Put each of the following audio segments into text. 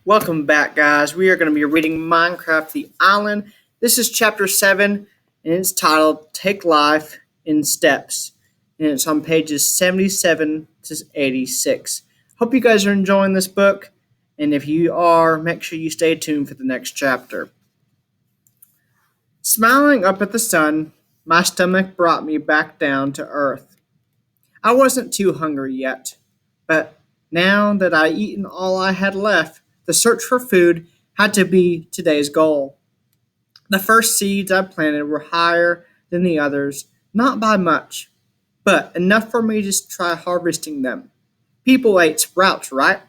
Welcome back, guys. We are going to be reading Minecraft The Island. This is chapter 7, and it's titled Take Life in Steps. And it's on pages 77 to 86. Hope you guys are enjoying this book, and if you are, make sure you stay tuned for the next chapter. Smiling up at the sun, my stomach brought me back down to earth. I wasn't too hungry yet, but now that I'd eaten all I had left, the search for food had to be today's goal. The first seeds I planted were higher than the others, not by much, but enough for me to try harvesting them. People ate sprouts, right?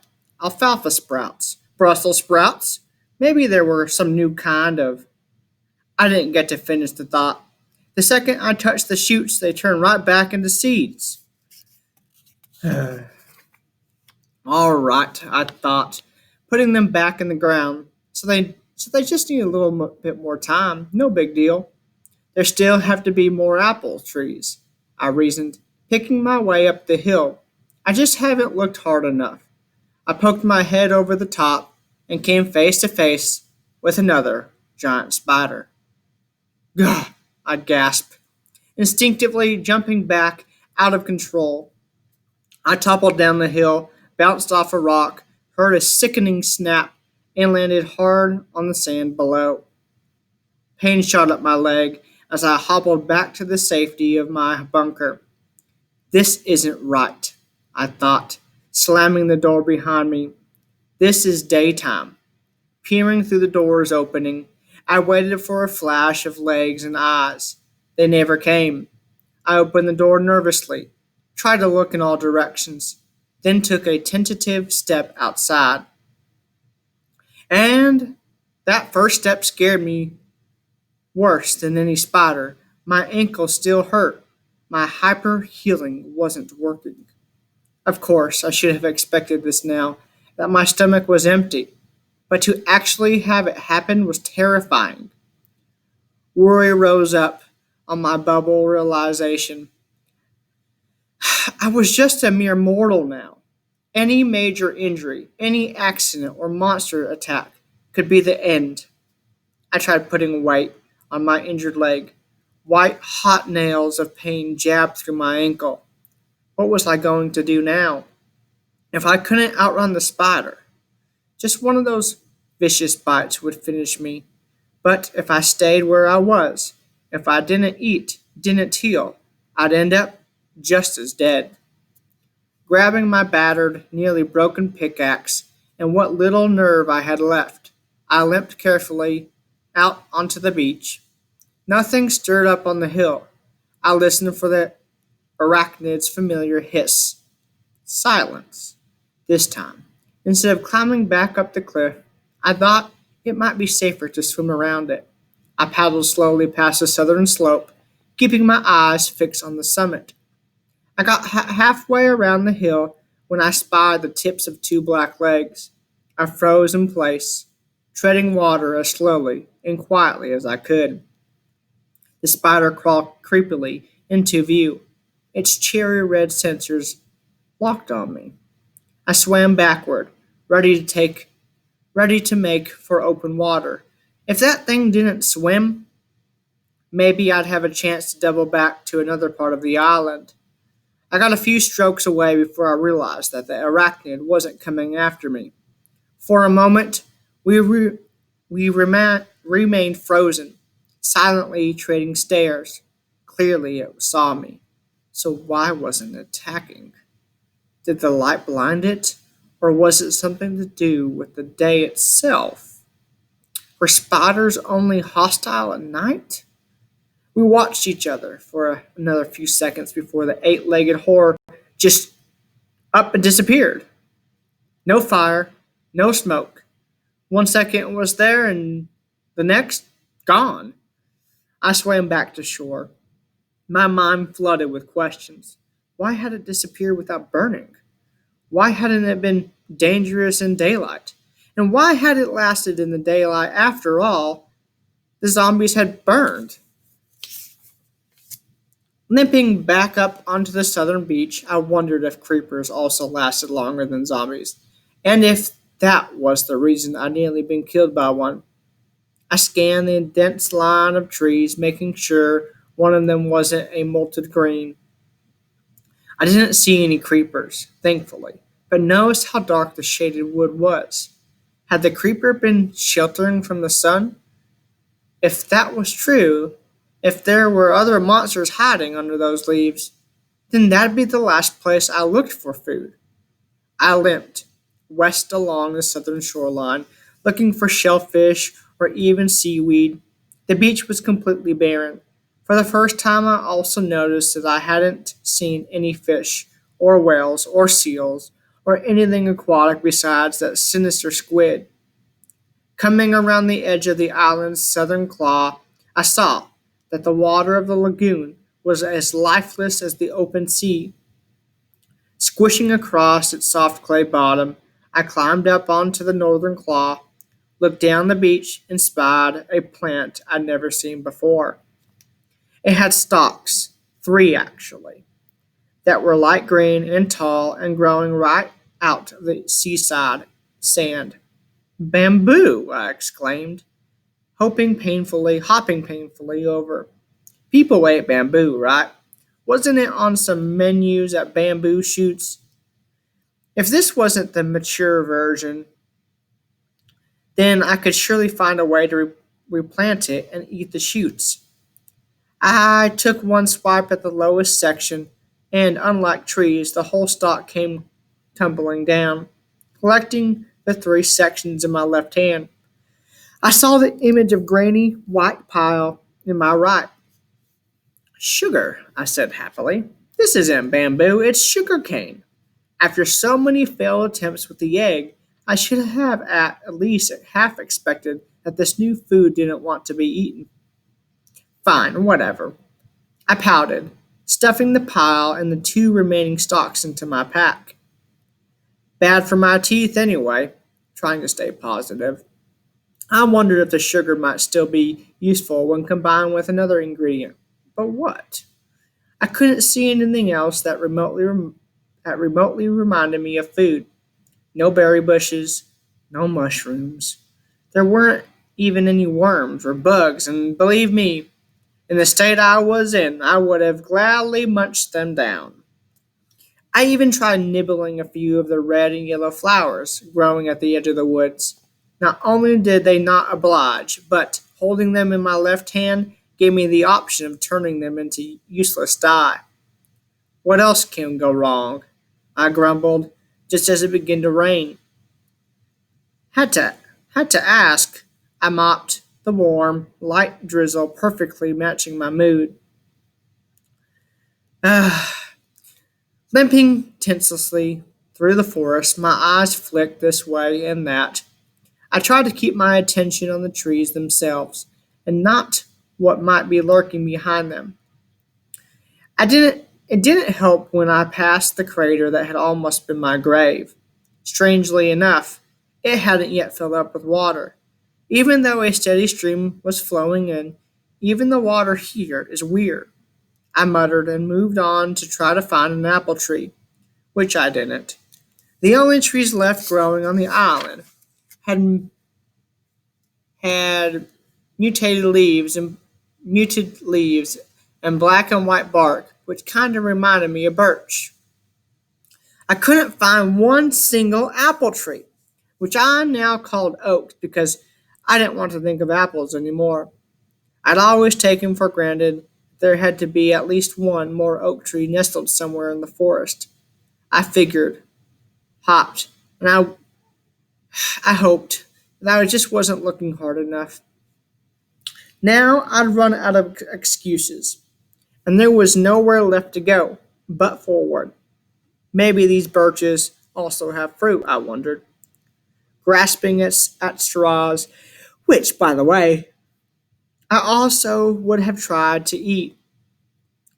Alfalfa sprouts, Brussels sprouts. Maybe there were some new kind of. I didn't get to finish the thought. The second I touched the shoots, they turned right back into seeds. All right, I thought, putting them back in the ground. So they just need a little bit more time. No big deal. There still have to be more apple trees, I reasoned, picking my way up the hill. I just haven't looked hard enough. I poked my head over the top and came face to face with another giant spider. Gah! I gasped, instinctively jumping back out of control. I toppled down the hill, bounced off a rock, heard a sickening snap, and landed hard on the sand below. Pain shot up my leg as I hobbled back to the safety of my bunker. This isn't right, I thought, slamming the door behind me. This is daytime. Peering through the door's opening, I waited for a flash of legs and eyes. They never came. I opened the door nervously, tried to look in all directions, then took a tentative step outside. And that first step scared me worse than any spider. My ankle still hurt. My hyper healing wasn't working. Of course, I should have expected this now, that my stomach was empty. But to actually have it happen was terrifying. Worry rose up on my bubble realization. I was just a mere mortal now. Any major injury, any accident or monster attack could be the end. I tried putting weight on my injured leg. White, hot nails of pain jabbed through my ankle. What was I going to do now? If I couldn't outrun the spider, just one of those vicious bites would finish me. But if I stayed where I was, if I didn't eat, didn't heal, I'd end up just as dead. Grabbing my battered, nearly broken pickaxe and what little nerve I had left, I limped carefully out onto the beach. Nothing stirred up on the hill. I listened for the arachnid's familiar hiss. Silence. This time, instead of climbing back up the cliff, I thought it might be safer to swim around it. I paddled slowly past the southern slope, keeping my eyes fixed on the summit. I got halfway around the hill when I spied the tips of two black legs. I froze in place, treading water as slowly and quietly as I could. The spider crawled creepily into view, its cherry red sensors locked on me. I swam backward, ready to make for open water. If that thing didn't swim, maybe I'd have a chance to double back to another part of the island. I got a few strokes away before I realized that the arachnid wasn't coming after me. For a moment, we remained frozen, silently trading stares. Clearly, it saw me. So why wasn't it attacking? Did the light blind it? Or was it something to do with the day itself? Were spiders only hostile at night? We watched each other for another few seconds before the eight-legged horror just up and disappeared. No fire, no smoke. 1 second it was there and the next, gone. I swam back to shore, my mind flooded with questions. Why had it disappeared without burning? Why hadn't it been dangerous in daylight? And why had it lasted in the daylight after all the zombies had burned? Limping back up onto the southern beach, I wondered if creepers also lasted longer than zombies, and if That was the reason I'd nearly been killed by one. I scanned the dense line of trees, making sure one of them wasn't a molted green. I didn't see any creepers, thankfully, but noticed how dark the shaded wood was. Had the creeper been sheltering from the sun? If that was true, if there were other monsters hiding under those leaves, then that'd be the last place I looked for food. I limped west along the southern shoreline, looking for shellfish or even seaweed. The beach was completely barren. For the first time, I also noticed that I hadn't seen any fish, or whales, or seals, or anything aquatic besides that sinister squid. Coming around the edge of the island's southern claw, I saw that the water of the lagoon was as lifeless as the open sea. Squishing across its soft clay bottom, I climbed up onto the northern claw, looked down the beach, and spied a plant I'd never seen before. It had stalks, three actually, that were light green and tall and growing right out of the seaside sand. Bamboo! I exclaimed, hopping painfully over. People ate bamboo, right? Wasn't it on some menus at bamboo shoots? If this wasn't the mature version, then I could surely find a way to replant it and eat the shoots. I took one swipe at the lowest section, and unlike trees, the whole stalk came tumbling down, collecting the three sections in my left hand. I saw the image of grainy white pile in my right. Sugar, I said happily. This isn't bamboo, it's sugar cane. After so many failed attempts with the egg, I should have at least half expected that this new food didn't want to be eaten. Fine, whatever. I pouted, stuffing the pile and the two remaining stalks into my pack. Bad for my teeth anyway, trying to stay positive. I wondered if the sugar might still be useful when combined with another ingredient. But what? I couldn't see anything else that remotely reminded me of food. No berry bushes, no mushrooms. There weren't even any worms or bugs, and believe me, in the state I was in, I would have gladly munched them down. I even tried nibbling a few of the red and yellow flowers growing at the edge of the woods. Not only did they not oblige, but holding them in my left hand gave me the option of turning them into useless dye. What else can go wrong? I grumbled, just as it began to rain. Had to had to ask. I mopped the warm, light drizzle perfectly matching my mood. Limping tenselessly through the forest, my eyes flicked this way and that. I tried to keep my attention on the trees themselves, and not what might be lurking behind them. It didn't help when I passed the crater that had almost been my grave. Strangely enough, it hadn't yet filled up with water. Even though a steady stream was flowing in, even the water here is weird. I muttered and moved on to try to find an apple tree, which I didn't. The only trees left growing on the island had had mutated leaves and muted leaves and black and white bark, which kind of reminded me of birch. I couldn't find one single apple tree, which I now called oaks because I didn't want to think of apples anymore. I'd always taken for granted there had to be at least one more oak tree nestled somewhere in the forest. I figured, hopped, and I hoped that I just wasn't looking hard enough. Now I'd run out of excuses, and there was nowhere left to go but forward. Maybe these birches also have fruit, I wondered, grasping at straws, which, by the way, I also would have tried to eat.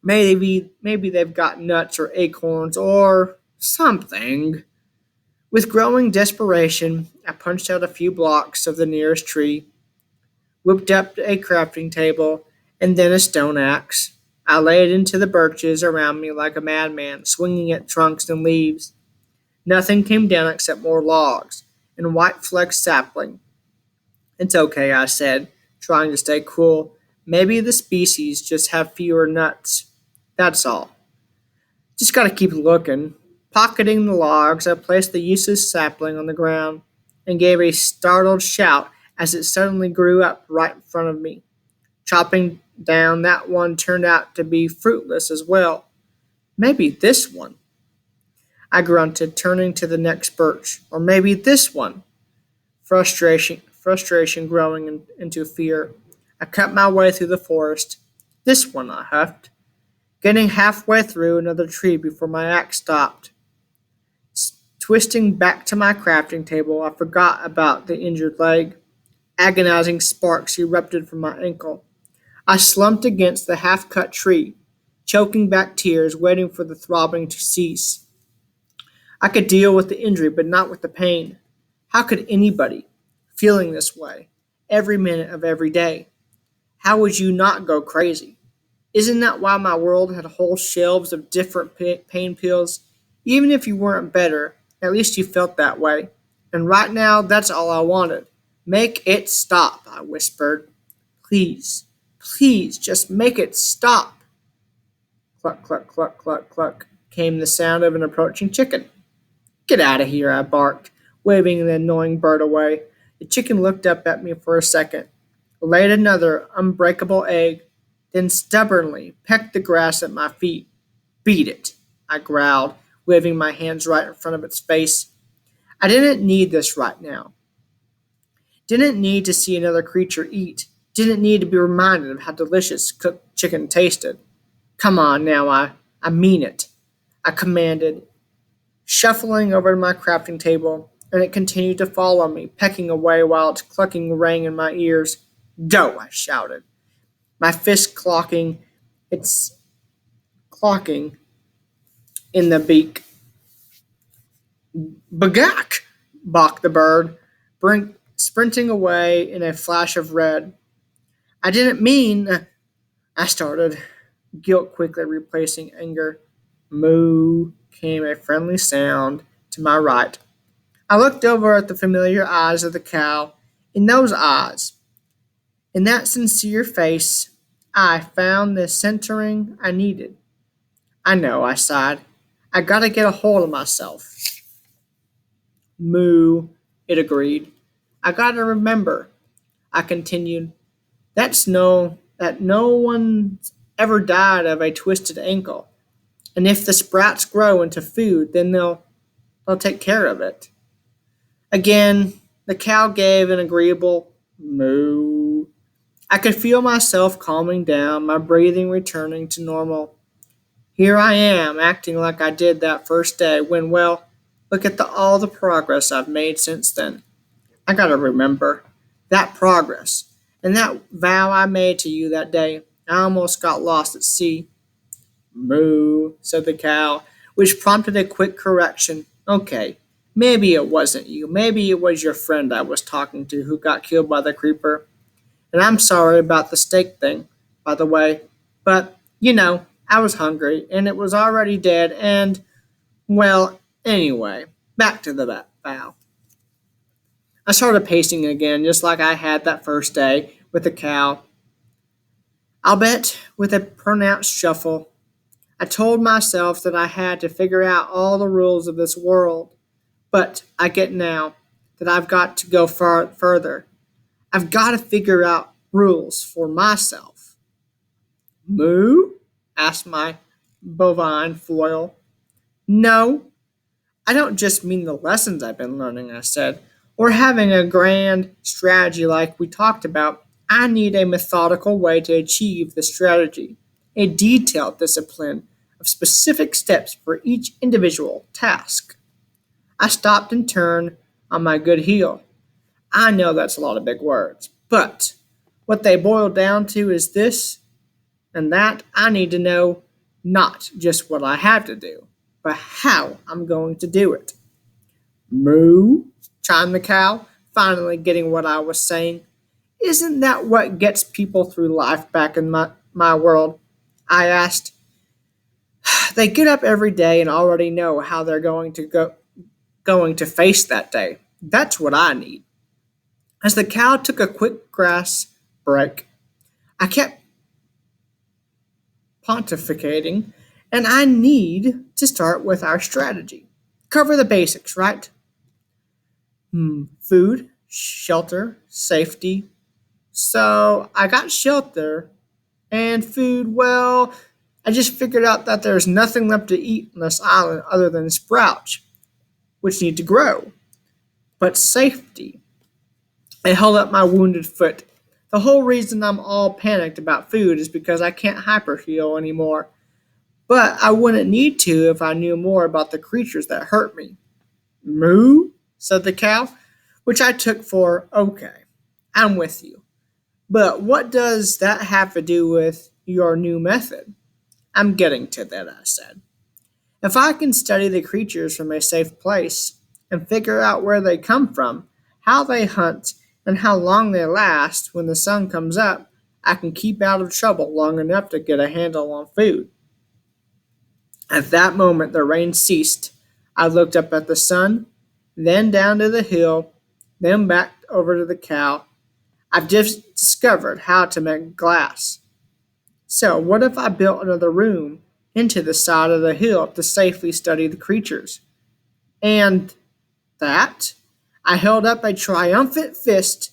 Maybe they've got nuts or acorns or something. With growing desperation, I punched out a few blocks of the nearest tree, whipped up a crafting table, and then a stone axe. I laid into the birches around me like a madman, swinging at trunks and leaves. Nothing came down except more logs, and white flecked sapling. It's okay, I said, trying to stay cool. Maybe the species just have fewer nuts. That's all. Just gotta keep looking. Pocketing the logs, I placed the useless sapling on the ground and gave a startled shout as it suddenly grew up right in front of me. Chopping down that one turned out to be fruitless as well. Maybe this one, I grunted, turning to the next birch. Or maybe this one. Frustration growing into fear. I cut my way through the forest. This one, I huffed, getting halfway through another tree before my axe stopped. Twisting back to my crafting table, I forgot about the injured leg. Agonizing sparks erupted from my ankle. I slumped against the half-cut tree, choking back tears, waiting for the throbbing to cease. I could deal with the injury, but not with the pain. How could anybody, feeling this way, every minute of every day, how would you not go crazy? Isn't that why my world had whole shelves of different pain pills? Even if you weren't better, at least you felt that way. And right now, that's all I wanted. Make it stop, I whispered. Please, please, just make it stop. Cluck, cluck, cluck, cluck, cluck, came the sound of an approaching chicken. Get out of here, I barked, waving the annoying bird away. The chicken looked up at me for a second, laid another unbreakable egg, then stubbornly pecked the grass at my feet. Beat it, I growled, waving my hands right in front of its face. I didn't need this right now. Didn't need to see another creature eat. Didn't need to be reminded of how delicious cooked chicken tasted. Come on now, I mean it, I commanded, shuffling over to my crafting table, and it continued to follow me, pecking away while its clucking rang in my ears. Go, I shouted, my fist its clocking in the beak. Bagak! Balked the bird, sprinting away in a flash of red. I didn't mean, I started, guilt quickly replacing anger. Moo, came a friendly sound to my right. I looked over at the familiar eyes of the cow. In those eyes, in that sincere face, I found the centering I needed. I know, I sighed. I gotta get a hold of myself. Moo, it agreed. I gotta remember, I continued, that no one's ever died of a twisted ankle. And if the sprouts grow into food, then they'll take care of it. Again, the cow gave an agreeable moo. I could feel myself calming down, my breathing returning to normal. Here I am, acting like I did that first day, when, well, look at all the progress I've made since then. I gotta remember that progress and that vow I made to you that day. I almost got lost at sea. Moo, said the cow, which prompted a quick correction. Okay, maybe it wasn't you. Maybe it was your friend I was talking to who got killed by the creeper. And I'm sorry about the steak thing, by the way. But, I was hungry, and it was already dead, and, well, anyway, back to the vow. I started pacing again, just like I had that first day with the cow. I'll bet with a pronounced shuffle. I told myself that I had to figure out all the rules of this world, but I get now that I've got to go further. I've got to figure out rules for myself. Moo? Asked my bovine foil. No, I don't just mean the lessons I've been learning, I said, or having a grand strategy like we talked about. I need a methodical way to achieve the strategy, a detailed discipline of specific steps for each individual task. I stopped and turned on my good heel. I know that's a lot of big words, but what they boil down to is this and that. I need to know not just what I have to do, but how I'm going to do it. Moo, chimed the cow, finally getting what I was saying. Isn't that what gets people through life back in my world? I asked. They get up every day and already know how they're going to face that day. That's what I need. As the cow took a quick grass break, I kept pontificating, and I need to start with our strategy. Cover the basics, right? Food, shelter, safety. So I got shelter and food. Well, I just figured out that there's nothing left to eat on this island other than sprouts, which need to grow. But safety. I held up my wounded foot. The whole reason I'm all panicked about food is because I can't hyperheal anymore. But I wouldn't need to if I knew more about the creatures that hurt me. Moo, said the cow, which I took for okay. I'm with you. But what does that have to do with your new method? I'm getting to that, I said. If I can study the creatures from a safe place and figure out where they come from, how they hunt, and how long they last when the sun comes up, I can keep out of trouble long enough to get a handle on food. At that moment, the rain ceased. I looked up at the sun, then down to the hill, then back over to the cow. I've just discovered how to make glass. So, what if I built another room into the side of the hill to safely study the creatures? And that, I held up a triumphant fist,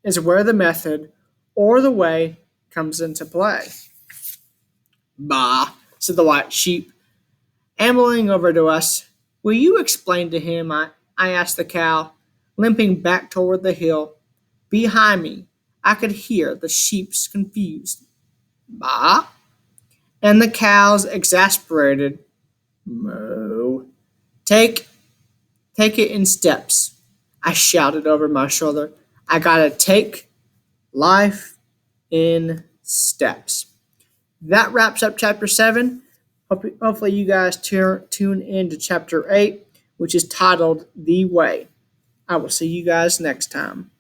is where the method or the way comes into play. Bah, said the white sheep, ambling over to us. Will you explain to him? I asked the cow, limping back toward the hill. Behind me, I could hear the sheep's confused. Bah? And the cow's exasperated. Moo. Take it in steps. I shouted over my shoulder. I gotta take life in steps. That wraps up chapter 7. Hopefully, you guys tune in to chapter 8, which is titled The Way. I will see you guys next time.